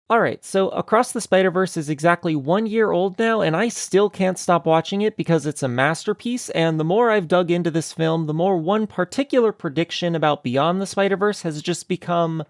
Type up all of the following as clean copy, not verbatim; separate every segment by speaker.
Speaker 1: Alright, so Across the Spider-Verse is exactly 1 year old now, and I still can't stop watching it because it's a masterpiece, and the more I've dug into this film, the more one particular prediction about Beyond the Spider-Verse has just become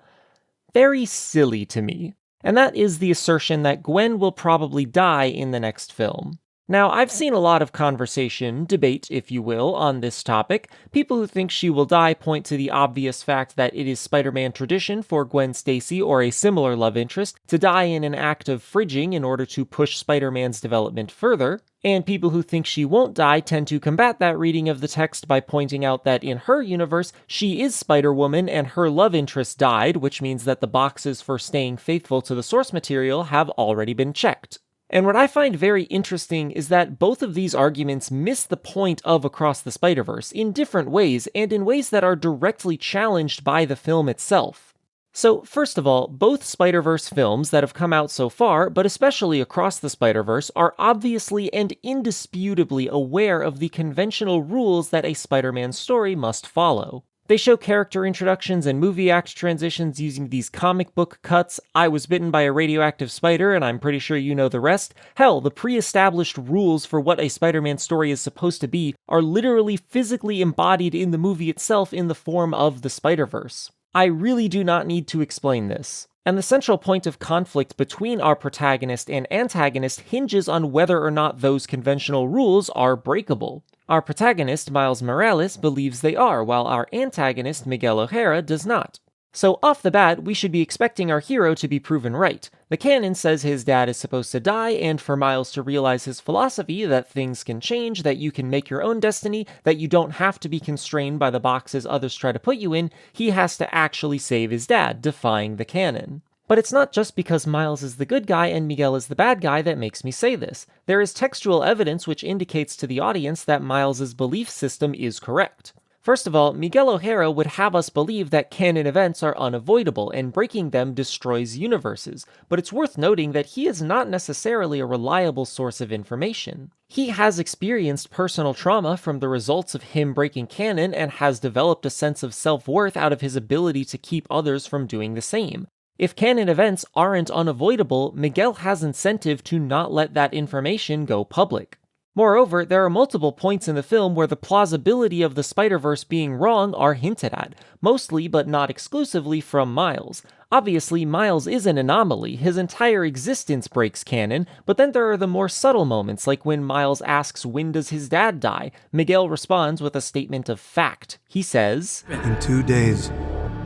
Speaker 1: very silly to me. And that is the assertion that Gwen will probably die in the next film. Now, I've seen a lot of conversation, debate, if you will, on this topic. People who think she will die point to the obvious fact that it is Spider-Man tradition for Gwen Stacy or a similar love interest to die in an act of fridging in order to push Spider-Man's development further. And people who think she won't die tend to combat that reading of the text by pointing out that in her universe, she is Spider-Woman and her love interest died, which means that the boxes for staying faithful to the source material have already been checked. And what I find very interesting is that both of these arguments miss the point of Across the Spider-Verse in different ways, and in ways that are directly challenged by the film itself. So, first of all, both Spider-Verse films that have come out so far, but especially Across the Spider-Verse, are obviously and indisputably aware of the conventional rules that a Spider-Man story must follow. They show character introductions and movie act transitions using these comic book cuts. I was bitten by a radioactive spider, and I'm pretty sure you know the rest. Hell, the pre-established rules for what a Spider-Man story is supposed to be are literally physically embodied in the movie itself in the form of the Spider-Verse. I really do not need to explain this. And the central point of conflict between our protagonist and antagonist hinges on whether or not those conventional rules are breakable. Our protagonist, Miles Morales, believes they are, while our antagonist, Miguel O'Hara, does not. So off the bat, we should be expecting our hero to be proven right. The canon says his dad is supposed to die, and for Miles to realize his philosophy that things can change, that you can make your own destiny, that you don't have to be constrained by the boxes others try to put you in, he has to actually save his dad, defying the canon. But it's not just because Miles is the good guy and Miguel is the bad guy that makes me say this. There is textual evidence which indicates to the audience that Miles's belief system is correct. First of all, Miguel O'Hara would have us believe that canon events are unavoidable and breaking them destroys universes, but it's worth noting that he is not necessarily a reliable source of information. He has experienced personal trauma from the results of him breaking canon and has developed a sense of self-worth out of his ability to keep others from doing the same. If canon events aren't unavoidable, Miguel has incentive to not let that information go public. Moreover, there are multiple points in the film where the plausibility of the Spider-Verse being wrong are hinted at, mostly but not exclusively from Miles. Obviously, Miles is an anomaly, his entire existence breaks canon, but then there are the more subtle moments like when Miles asks when does his dad die. Miguel responds with a statement of fact. He says,
Speaker 2: "In 2 days."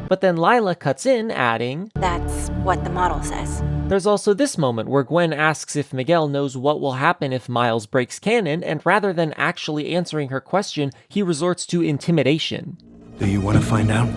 Speaker 1: But then Lila cuts in, adding,
Speaker 3: "That's what the model says."
Speaker 1: There's also this moment where Gwen asks if Miguel knows what will happen if Miles breaks canon, and rather than actually answering her question, he resorts to intimidation.
Speaker 2: "Do you want to find out?"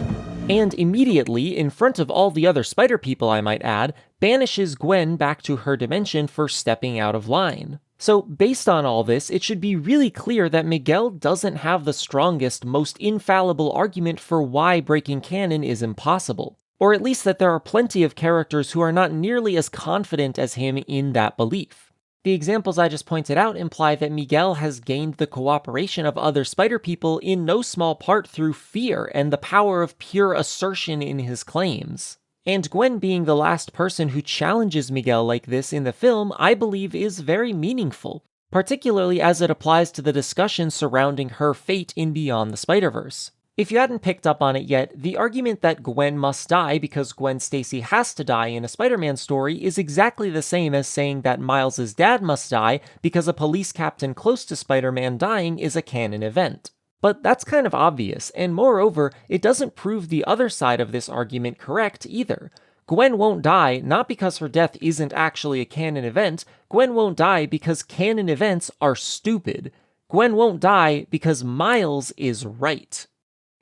Speaker 1: And immediately, in front of all the other Spider people I might add, banishes Gwen back to her dimension for stepping out of line. So based on all this, it should be really clear that Miguel doesn't have the strongest, most infallible argument for why breaking canon is impossible. Or at least that there are plenty of characters who are not nearly as confident as him in that belief. The examples I just pointed out imply that Miguel has gained the cooperation of other Spider people in no small part through fear and the power of pure assertion in his claims. And Gwen being the last person who challenges Miguel like this in the film, I believe is very meaningful, particularly as it applies to the discussion surrounding her fate in Beyond the Spider-Verse. If you hadn't picked up on it yet, the argument that Gwen must die because Gwen Stacy has to die in a Spider-Man story is exactly the same as saying that Miles' dad must die because a police captain close to Spider-Man dying is a canon event. But that's kind of obvious, and moreover, it doesn't prove the other side of this argument correct either. Gwen won't die not because her death isn't actually a canon event, Gwen won't die because canon events are stupid. Gwen won't die because Miles is right.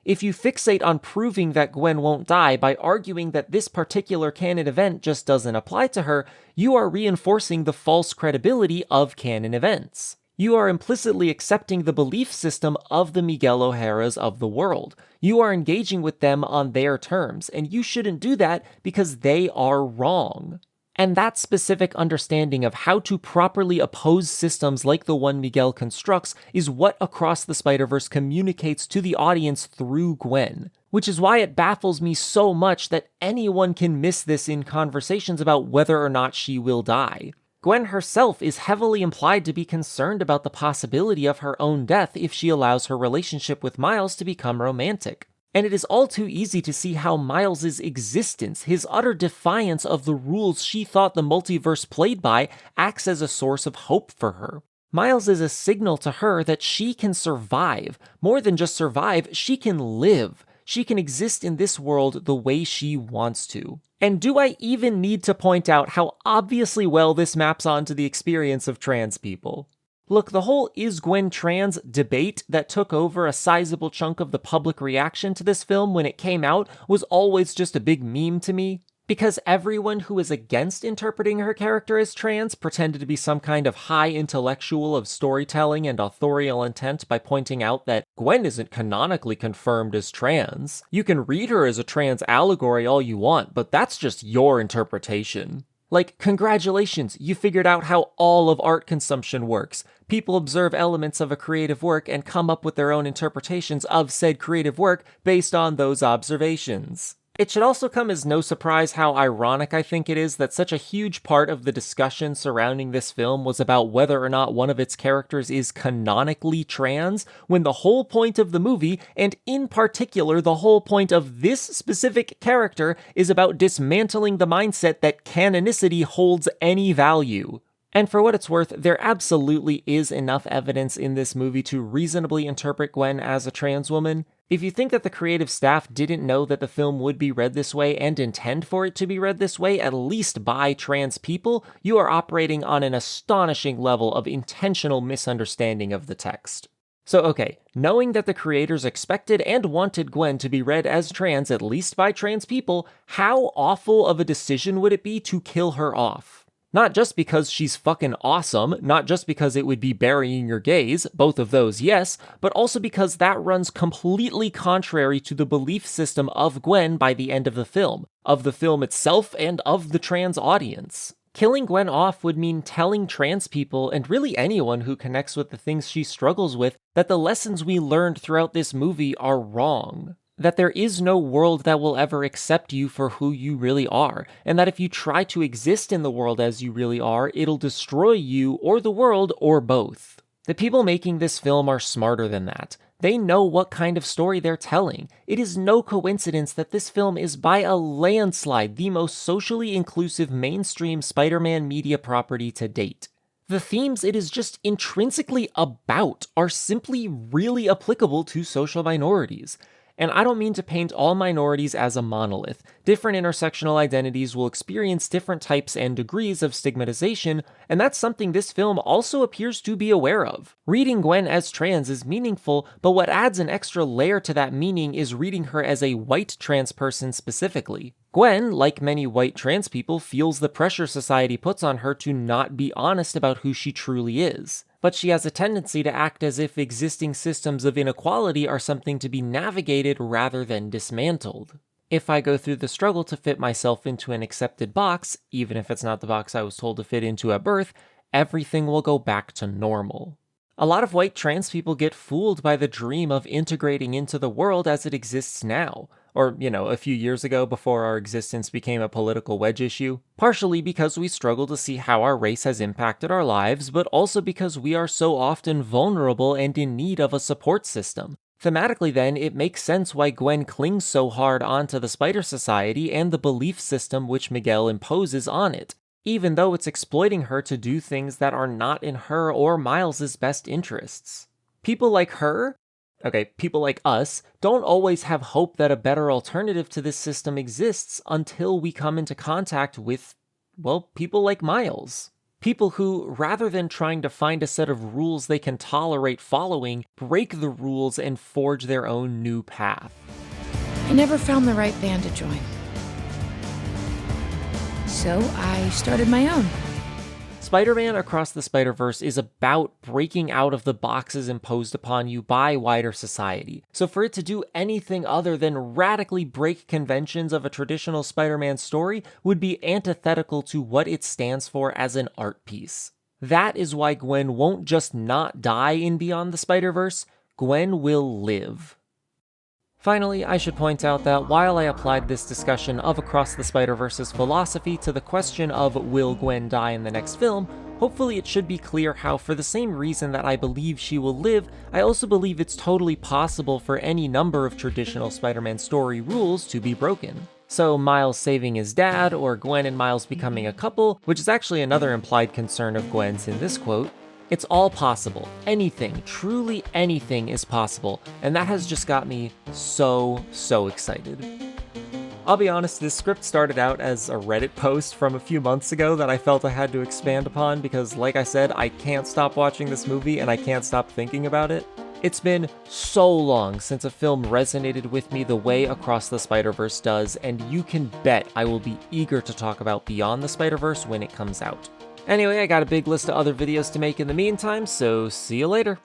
Speaker 1: If you fixate on proving that Gwen won't die by arguing that this particular canon event just doesn't apply to her, you are reinforcing the false credibility of canon events. You are implicitly accepting the belief system of the Miguel O'Haras of the world. You are engaging with them on their terms, and you shouldn't do that because they are wrong. And that specific understanding of how to properly oppose systems like the one Miguel constructs is what Across the Spider-Verse communicates to the audience through Gwen. Which is why it baffles me so much that anyone can miss this in conversations about whether or not she will die. Gwen herself is heavily implied to be concerned about the possibility of her own death if she allows her relationship with Miles to become romantic. And it is all too easy to see how Miles' existence, his utter defiance of the rules she thought the multiverse played by, acts as a source of hope for her. Miles is a signal to her that she can survive. More than just survive, she can live. She can exist in this world the way she wants to. And do I even need to point out how obviously well this maps onto the experience of trans people? Look, the whole "is Gwen trans" debate that took over a sizable chunk of the public reaction to this film when it came out was always just a big meme to me, because everyone who is against interpreting her character as trans pretended to be some kind of high intellectual of storytelling and authorial intent by pointing out that Gwen isn't canonically confirmed as trans. You can read her as a trans allegory all you want, but that's just your interpretation. Like, congratulations, you figured out how all of art consumption works. People observe elements of a creative work and come up with their own interpretations of said creative work based on those observations. It should also come as no surprise how ironic I think it is that such a huge part of the discussion surrounding this film was about whether or not one of its characters is canonically trans, when the whole point of the movie, and in particular the whole point of this specific character, is about dismantling the mindset that canonicity holds any value. And for what it's worth, there absolutely is enough evidence in this movie to reasonably interpret Gwen as a trans woman. If you think that the creative staff didn't know that the film would be read this way and intend for it to be read this way, at least by trans people, you are operating on an astonishing level of intentional misunderstanding of the text. So okay, knowing that the creators expected and wanted Gwen to be read as trans, at least by trans people, how awful of a decision would it be to kill her off? Not just because she's fucking awesome, not just because it would be burying your gays, both of those yes, but also because that runs completely contrary to the belief system of Gwen by the end of the film itself, and of the trans audience. Killing Gwen off would mean telling trans people, and really anyone who connects with the things she struggles with, that the lessons we learned throughout this movie are wrong. That there is no world that will ever accept you for who you really are, and that if you try to exist in the world as you really are, it'll destroy you or the world, or both. The people making this film are smarter than that. They know what kind of story they're telling. It is no coincidence that this film is by a landslide the most socially inclusive mainstream Spider-Man media property to date. The themes it is just intrinsically about are simply really applicable to social minorities. And I don't mean to paint all minorities as a monolith. Different intersectional identities will experience different types and degrees of stigmatization, and that's something this film also appears to be aware of. Reading Gwen as trans is meaningful, but what adds an extra layer to that meaning is reading her as a white trans person specifically. Gwen, like many white trans people, feels the pressure society puts on her to not be honest about who she truly is. But she has a tendency to act as if existing systems of inequality are something to be navigated rather than dismantled. If I go through the struggle to fit myself into an accepted box, even if it's not the box I was told to fit into at birth, everything will go back to normal. A lot of white trans people get fooled by the dream of integrating into the world as it exists now. Or, a few years ago before our existence became a political wedge issue. Partially because we struggle to see how our race has impacted our lives, but also because we are so often vulnerable and in need of a support system. Thematically then, it makes sense why Gwen clings so hard onto the Spider Society and the belief system which Miguel imposes on it, even though it's exploiting her to do things that are not in her or Miles' best interests. People like her, people like us, don't always have hope that a better alternative to this system exists until we come into contact with, people like Miles. People who, rather than trying to find a set of rules they can tolerate following, break the rules and forge their own new path.
Speaker 4: I never found the right band to join. So I started my own.
Speaker 1: Spider-Man Across the Spider-Verse is about breaking out of the boxes imposed upon you by wider society. So for it to do anything other than radically break conventions of a traditional Spider-Man story would be antithetical to what it stands for as an art piece. That is why Gwen won't just not die in Beyond the Spider-Verse, Gwen will live. Finally, I should point out that while I applied this discussion of Across the Spider-Verse's philosophy to the question of will Gwen die in the next film, hopefully it should be clear how, for the same reason that I believe she will live, I also believe it's totally possible for any number of traditional Spider-Man story rules to be broken. So Miles saving his dad, or Gwen and Miles becoming a couple, which is actually another implied concern of Gwen's in this quote, it's all possible. Anything, truly anything is possible, and that has just got me so excited. I'll be honest, this script started out as a Reddit post from a few months ago that I felt I had to expand upon because, like I said, I can't stop watching this movie and I can't stop thinking about it. It's been so long since a film resonated with me the way Across the Spider-Verse does, and you can bet I will be eager to talk about Beyond the Spider-Verse when it comes out. Anyway, I got a big list of other videos to make in the meantime, so see you later.